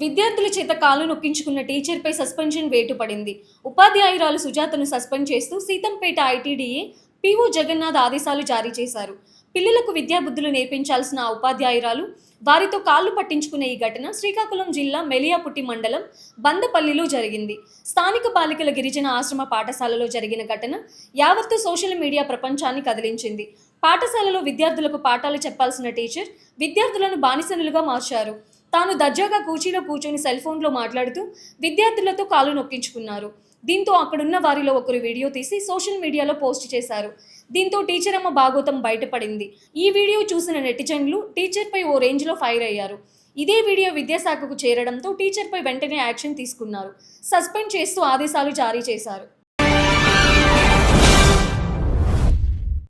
విద్యార్థుల చేత కాలు నొక్కించుకున్న టీచర్పై సస్పెన్షన్ వేటు పడింది. ఉపాధ్యాయురాలు సుజాతను సస్పెండ్ చేస్తూ సీతంపేట ఐటీడీఏ పీఓ జగన్నాథ్ ఆదేశాలు జారీ చేశారు. పిల్లలకు విద్యాబుద్ధులు నేర్పించాల్సిన ఆ ఉపాధ్యాయురాలు వారితో కాళ్ళు పట్టించుకునే ఈ ఘటన శ్రీకాకుళం జిల్లా మెలియాపుట్టి మండలం బందపల్లిలో జరిగింది. స్థానిక బాలికల గిరిజన ఆశ్రమ పాఠశాలలో జరిగిన ఘటన యావత్తు సోషల్ మీడియా ప్రపంచాన్ని కదిలించింది. పాఠశాలలో విద్యార్థులకు పాఠాలు చెప్పాల్సిన టీచర్ విద్యార్థులను బానిసలుగా మార్చారు. తాను దర్జాగా కుర్చీలో కూర్చొని సెల్ ఫోన్లో మాట్లాడుతూ విద్యార్థులతో కాలు నొక్కించుకున్నారు. దీంతో అక్కడున్న వారిలో ఒకరు వీడియో తీసి సోషల్ మీడియాలో పోస్ట్ చేశారు. దీంతో టీచర్ అమ్మ బాగోతం బయటపడింది. ఈ వీడియో చూసిన నెటిజన్లు టీచర్పై ఓ రేంజ్లో ఫైర్ అయ్యారు. ఇదే వీడియో విద్యాశాఖకు చేరడంతో టీచర్పై వెంటనే యాక్షన్ తీసుకున్నారు. సస్పెండ్ చేస్తూ ఆదేశాలు జారీ చేశారు.